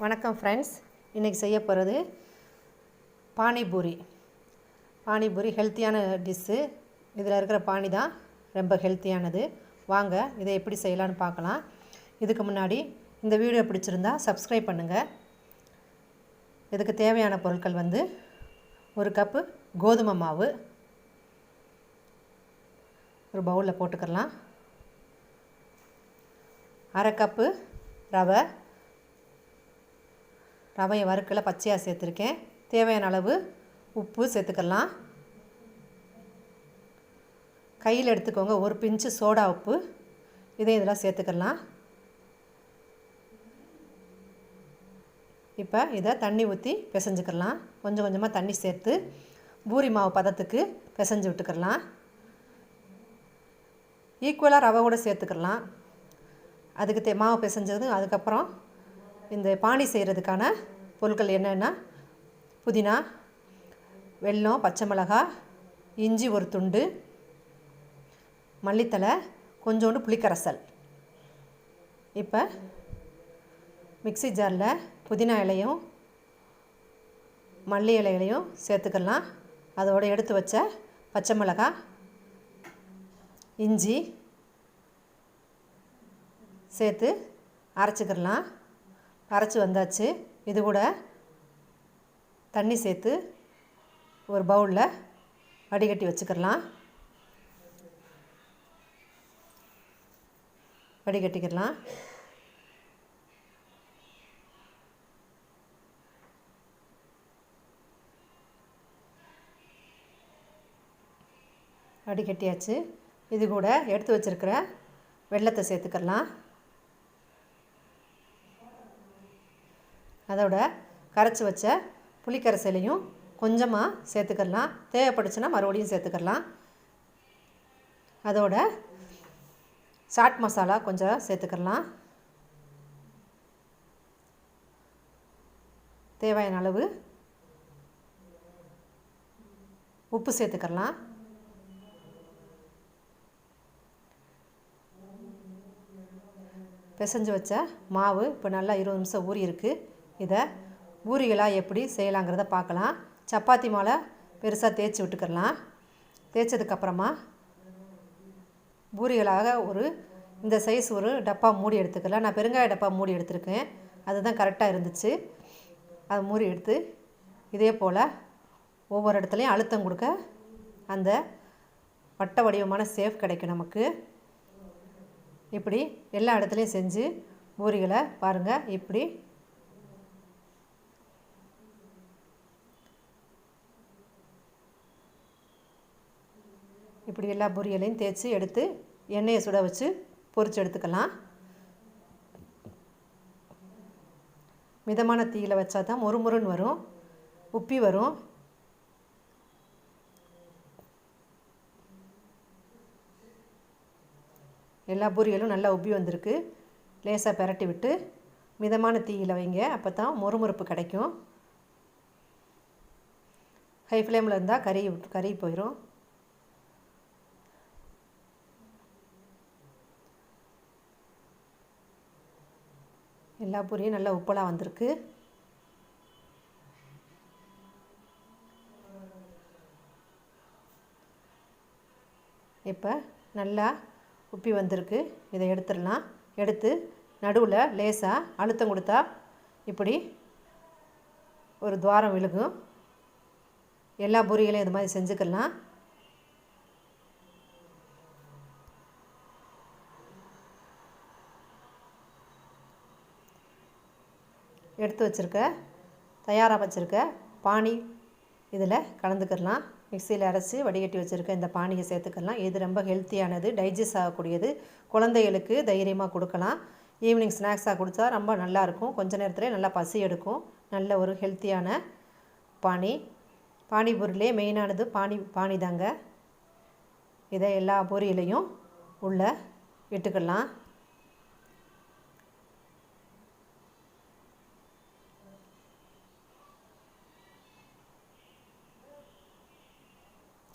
வணக்கம் ஃப்ரெண்ட்ஸ், இன்றைக்கி செய்ய போகிறது பானிபூரி. பானிபூரி ஹெல்த்தியான டிஷ்ஷு. இதில் இருக்கிற பானி தான் ரொம்ப ஹெல்த்தியானது. வாங்க இதை எப்படி செய்யலான்னு பார்க்கலாம். இதுக்கு முன்னாடி இந்த வீடியோ பிடிச்சிருந்தா சப்ஸ்கிரைப் பண்ணுங்கள். இதுக்கு தேவையான பொருட்கள் ஒரு கப்பு கோதுமை மாவு ஒரு பவுலில் போட்டுக்கலாம். அரை கப்பு ரவையை வறுக்கல பச்சையாக சேர்த்துருக்கேன். தேவையான அளவு உப்பு சேர்த்துக்கலாம். கையில் எடுத்துக்கோங்க, ஒரு பிஞ்சு சோடா உப்பு, இதெல்லாம் சேர்த்துக்கலாம். இப்போ இதை தண்ணி ஊற்றி பிசைஞ்சுக்கலாம். கொஞ்சம் கொஞ்சமாக தண்ணி சேர்த்து பூரி மாவு பதத்துக்கு பிசைஞ்சு விட்டுக்கலாம். ஈக்குவலாக ரவை கூட சேர்த்துக்கலாம். அதுக்கு மாவு பிசைஞ்சது. அதுக்கப்புறம் இந்த பானி செய்கிறதுக்கான பொருட்கள் என்னென்னா புதினா, வெல்லம், பச்சை மிளகாய், இஞ்சி ஒரு துண்டு, மல்லித்தலை, கொஞ்சோண்டு புளிக்கரைசல். இப்போ மிக்ஸி ஜாரில் புதினா இலையும் மல்லி இலைகளையும் சேர்த்துக்கலாம். அதோடு எடுத்து வச்ச பச்சை மிளகாய், இஞ்சி சேர்த்து அரைச்சிக்கலாம். அரைச்சி வந்தாச்சு. இது கூட தண்ணி சேர்த்து ஒரு பவுலில் வடிகட்டி வச்சுக்கலாம். வடிகட்டிக்கலாம். வடிகட்டியாச்சு. இது கூட எடுத்து வச்சுருக்கிற வெல்லத்தை சேர்த்துக்கலாம். அதோட கரைச்சி வச்ச புளிக்கரைசலையும் கொஞ்சமாக சேர்த்துக்கலாம். தேவைப்படுச்சுன்னா மறுபடியும் சேர்த்துக்கலாம். அதோட சாட் மசாலா கொஞ்சம் சேர்த்துக்கலாம். தேவையான அளவு உப்பு சேர்த்துக்கலாம். பிசைஞ்சு வச்ச மாவு இப்போ நல்லா 20 நிமிஷம் ஊறி இருக்குது. இதை பூரிகளாக எப்படி செய்யலாங்கிறத பார்க்கலாம். சப்பாத்தி மாலை பெருசாக தேய்ச்சி விட்டுக்கலாம். தேய்ச்சதுக்கப்புறமா பூரிகளாக இந்த சைஸ் ஒரு டப்பா மூடி எடுத்துக்கலாம். நான் பெருங்காய டப்பா மூடி எடுத்துருக்கேன். அதுதான் கரெக்டாக இருந்துச்சு. அதை மூடி எடுத்து இதே போல் ஒவ்வொரு இடத்துலையும் அழுத்தம் கொடுக்க அந்த வட்ட வடிவமான சேஃப் கிடைக்கும் நமக்கு. இப்படி எல்லா இடத்துலையும் செஞ்சு பூரிகளை பாருங்கள். இப்படி எல்லா பூரியலையும் தேய்ச்சி எடுத்து எண்ணெயை சுட வச்சு பொரிச்சு எடுத்துக்கலாம். மிதமான தீயில் வச்சா தான் மொறுமொறுன்னு வரும், உப்பி வரும். எல்லா பூரிகளும் நல்லா உப்பி வந்திருக்கு. லேசாக பெரட்டி விட்டு மிதமான தீயில் வைங்க, அப்போ தான் மொறுமொறுப்பு கிடைக்கும். ஹை ஃப்ளேமில் இருந்தால் கறி போயிடும். எல்லா பூரியும் நல்லா உப்பலாக வந்திருக்கு. இப்போ நல்லா உப்பி வந்திருக்கு. இதை எடுத்துடலாம். எடுத்து நடுவில் லேசாக அழுத்தம் கொடுத்தா இப்படி ஒரு துவாரம் விழுகும். எல்லா பூரிகளையும் இது மாதிரி செஞ்சுக்கலாம். எடுத்து வச்சுருக்க தயாராக வச்சுருக்க பானி இதில் கலந்துக்கலாம். மிக்சியில் அரைச்சி வடிகட்டி வச்சுருக்க இந்த பானியை சேர்த்துக்கலாம். இது ரொம்ப ஹெல்த்தியானது, டைஜஸ்ட் ஆகக்கூடியது. குழந்தைகளுக்கு தைரியமாக கொடுக்கலாம். ஈவினிங் ஸ்நாக்ஸாக கொடுத்தா ரொம்ப நல்லாயிருக்கும். கொஞ்ச நேரத்தில் நல்லா பசி எடுக்கும். நல்ல ஒரு ஹெல்த்தியான பானிபூரிலே மெயினானது பானி தாங்க. இதை எல்லா பூரியிலையும் உள்ளே விட்டுக்கலாம்.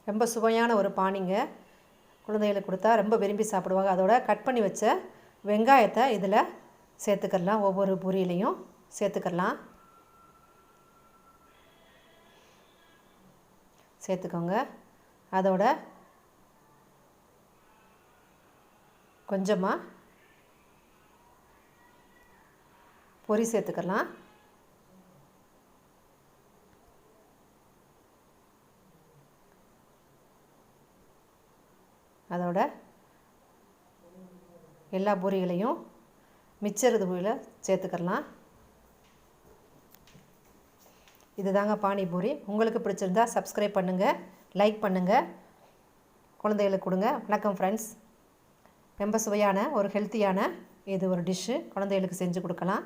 ரொம்ப சுவையான ஒரு பானிங்க. குழந்தைகளுக்கு கொடுத்தா ரொம்ப விரும்பி சாப்பிடுவாங்க. அதோட கட் பண்ணி வச்ச வெங்காயத்தை இதில் சேர்த்துக்கலாம் ஒவ்வொரு பூரியிலையும். சேர்த்துக்கோங்க. அதோட கொஞ்சமாக பொரி சேர்த்துக்கலாம். அதோட எல்லா பூரிகளையும் மிச்சர் இதுல சேர்த்துக்கலாம். இதுதாங்க பானிபூரி. உங்களுக்கு பிடிச்சிருந்தா சப்ஸ்கிரைப் பண்ணுங்கள், லைக் பண்ணுங்கள், குழந்தைகளுக்கு கொடுங்க. வணக்கம் ஃப்ரெண்ட்ஸ். ரொம்ப சுவையான ஒரு ஹெல்த்தியான இது ஒரு டிஷ்ஷு, குழந்தைகளுக்கு செஞ்சு கொடுக்கலாம்.